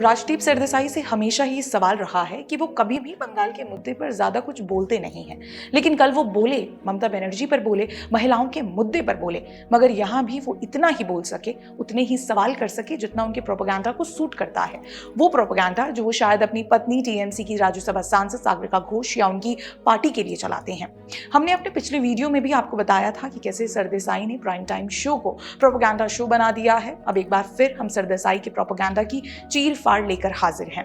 राजदीप सरदेसाई से हमेशा ही सवाल रहा है कि वो कभी भी बंगाल के मुद्दे पर ज्यादा कुछ बोलते नहीं हैं। लेकिन कल वो बोले, ममता बनर्जी पर बोले, महिलाओं के मुद्दे पर बोले, मगर यहाँ भी वो इतना ही बोल सके, उतने ही सवाल कर सके जितना उनके प्रोपेगेंडा को सूट करता है। वो प्रोपेगेंडा जो वो शायद अपनी पत्नी टीएमसी की राज्यसभा सांसद सागरिका घोष या उनकी पार्टी के लिए चलाते हैं। हमने अपने पिछले वीडियो में भी आपको बताया था कि कैसे सरदेसाई ने प्राइम टाइम शो को प्रोपेगेंडा शो बना दिया है। अब एक बार फिर हम सरदेसाई के प्रोपेगेंडा की चीर फाड़ लेकर हाजिर हैं।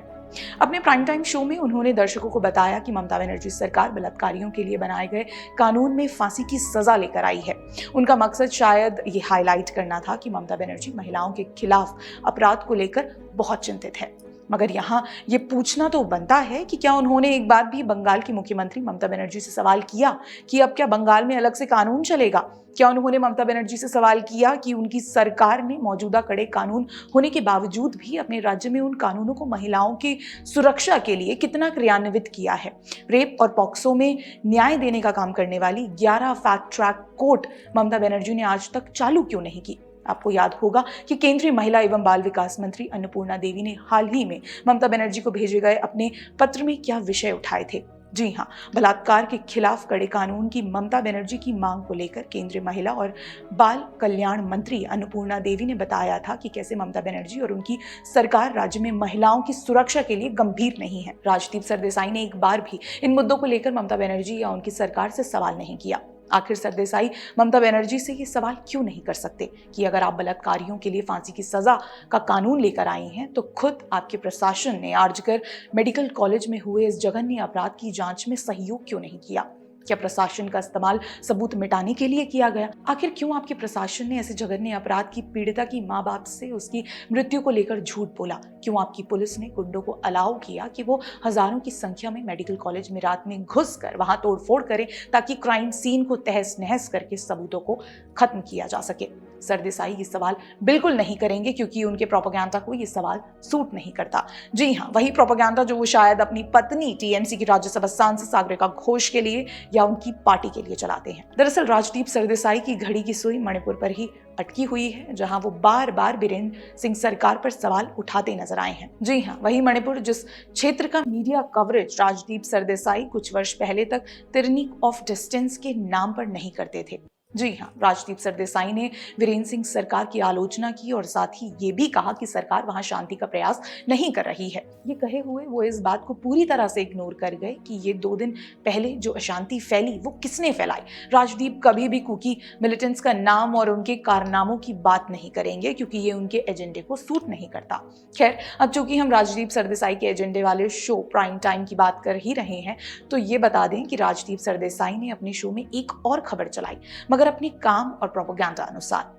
अपने प्राइम टाइम शो में उन्होंने दर्शकों को बताया कि ममता बनर्जी सरकार बलात्कारियों के लिए बनाए गए कानून में फांसी की सजा लेकर आई है। उनका मकसद शायद ये हाईलाइट करना था कि ममता बनर्जी महिलाओं के खिलाफ अपराध को लेकर बहुत चिंतित है। मगर यहाँ ये पूछना तो बनता है कि क्या उन्होंने एक बार भी बंगाल की मुख्यमंत्री ममता बनर्जी से सवाल किया कि अब क्या बंगाल में अलग से कानून चलेगा? क्या उन्होंने ममता बनर्जी से सवाल किया कि उनकी सरकार ने मौजूदा कड़े कानून होने के बावजूद भी अपने राज्य में उन कानूनों को महिलाओं की सुरक्षा के लिए कितना क्रियान्वित किया है? रेप और पॉक्सो में न्याय देने का काम करने वाली 11 fact track court Mamata Banerjee ने आज तक चालू क्यों नहीं की? आपको याद होगा कि केंद्रीय महिला एवं बाल विकास मंत्री अन्नपूर्णा देवी ने हाल ही में ममता बनर्जी को भेजे गए अपने पत्र में क्या विषय उठाए थे। जी हाँ, बलात्कार के खिलाफ कड़े कानून की ममता बनर्जी की मांग को लेकर केंद्रीय महिला और बाल कल्याण मंत्री अन्नपूर्णा देवी ने बताया था कि कैसे ममता बनर्जी और उनकी सरकार राज्य में महिलाओं की सुरक्षा के लिए गंभीर नहीं है। राजदीप सरदेसाई ने एक बार भी इन मुद्दों को लेकर ममता बनर्जी या उनकी सरकार से सवाल नहीं किया। आखिर सरदेसाई ममता बनर्जी से ये सवाल क्यों नहीं कर सकते कि अगर आप बलात्कारियों के लिए फांसी की सजा का कानून लेकर आई हैं तो खुद आपके प्रशासन ने आरजीकर मेडिकल कॉलेज में हुए इस जघन्य अपराध की जांच में सहयोग क्यों नहीं किया? क्या प्रशासन का इस्तेमाल सबूत मिटाने के लिए किया गया? आखिर क्यों आपके प्रशासन ने ऐसे जघन्य अपराध की पीड़िता की माँ बाप से उसकी मृत्यु को लेकर झूठ बोला? क्यों आपकी पुलिस ने गुंडों को अलाउ किया कि वो हजारों की संख्या में मेडिकल कॉलेज में रात में घुसकर वहां तोड़फोड़ करें ताकि क्राइम सीन को तहस नहस करके सबूतों को खत्म किया जा सके? सरदेसाई ये सवाल बिल्कुल नहीं करेंगे क्योंकि उनके प्रोपेगेंडा को ये सवाल सूट नहीं करता। जी हाँ, वही प्रोपेगेंडा जो वो शायद अपनी पत्नी टीएमसी की राज्यसभा सांसद सागरिका घोष के लिए या उनकी पार्टी के लिए चलाते हैं। दरअसल राजदीप सरदेसाई की घड़ी की सुई मणिपुर पर ही अटकी हुई है, जहां वो बार बार बीरेंद्र सिंह सरकार पर सवाल उठाते नजर आए हैं। जी हाँ, वही मणिपुर जिस क्षेत्र का मीडिया कवरेज राजदीप सरदेसाई कुछ वर्ष पहले तक तिरनिक ऑफ डिस्टेंस के नाम पर नहीं करते थे। जी हाँ, राजदीप सरदेसाई ने वीरेंद्र सिंह सरकार की आलोचना की और साथ ही ये भी कहा कि सरकार वहां शांति का प्रयास नहीं कर रही है। ये कहे हुए वो इस बात को पूरी तरह से इग्नोर कर गए कि ये 2 दिन पहले जो अशांति फैली वो किसने फैलाई। राजदीप कभी भी कुकी मिलिटेंट्स का नाम और उनके कारनामों की बात नहीं करेंगे क्योंकि ये उनके एजेंडे को सूट नहीं करता। खैर, अब चूंकि हम राजदीप सरदेसाई के एजेंडे वाले शो प्राइम टाइम की बात कर ही रहे हैं तो ये बता दें कि राजदीप सरदेसाई ने अपने शो में एक और खबर चलाई, मगर अपने काम और प्रोपेगेंडा अनुसार।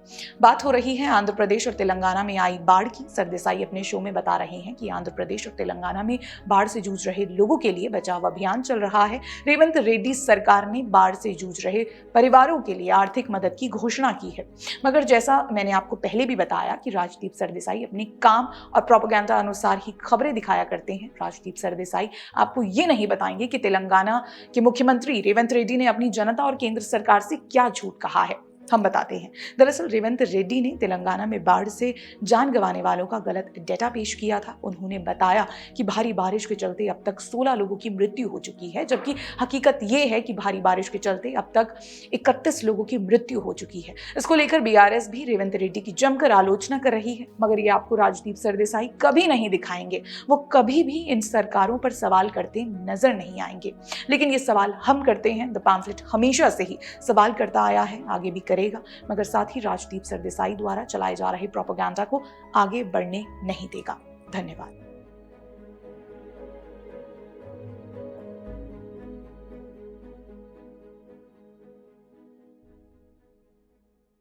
बात हो रही है आंध्र प्रदेश और तेलंगाना में आई बाढ़ की। सरदेसाई अपने शो में बता रहे हैं कि आंध्र प्रदेश और तेलंगाना में बाढ़ से जूझ रहे लोगों के लिए बचाव अभियान चल रहा है। रेवंत रेड्डी सरकार ने बाढ़ से जूझ रहे परिवारों के लिए आर्थिक मदद की घोषणा की है। मगर जैसा मैंने आपको पहले भी बताया कि राजदीप सरदेसाई अपने काम और प्रोपेगेंडा अनुसार ही खबरें दिखाया करते हैं। राजदीप सरदेसाई आपको ये नहीं बताएंगे कि तेलंगाना के मुख्यमंत्री रेवंत रेड्डी ने अपनी जनता और केंद्र सरकार से क्या झूठ कहा है। हम बताते हैं। दरअसल रेवंत रेड्डी ने तेलंगाना में बाढ़ से जान गंवाने वालों का गलत डेटा पेश किया था। उन्होंने बताया कि भारी बारिश के चलते अब तक 16 लोगों की मृत्यु हो चुकी है, जबकि हकीकत ये है कि भारी बारिश के चलते अब तक 31 लोगों की मृत्यु हो चुकी है। इसको लेकर बीआरएस भी रेवंत रेड्डी की जमकर आलोचना कर रही है, मगर ये आपको राजदीप सरदेसाई कभी नहीं दिखाएंगे। वो कभी भी इन सरकारों पर सवाल करते नजर नहीं आएंगे। लेकिन ये सवाल हम करते हैं। द पैम्फलेट हमेशा से ही सवाल करता आया है, आगे भी करेगा, मगर साथ ही राजदीप सरदेसाई द्वारा चलाए जा रहे प्रोपेगेंडा को आगे बढ़ने नहीं देगा। धन्यवाद।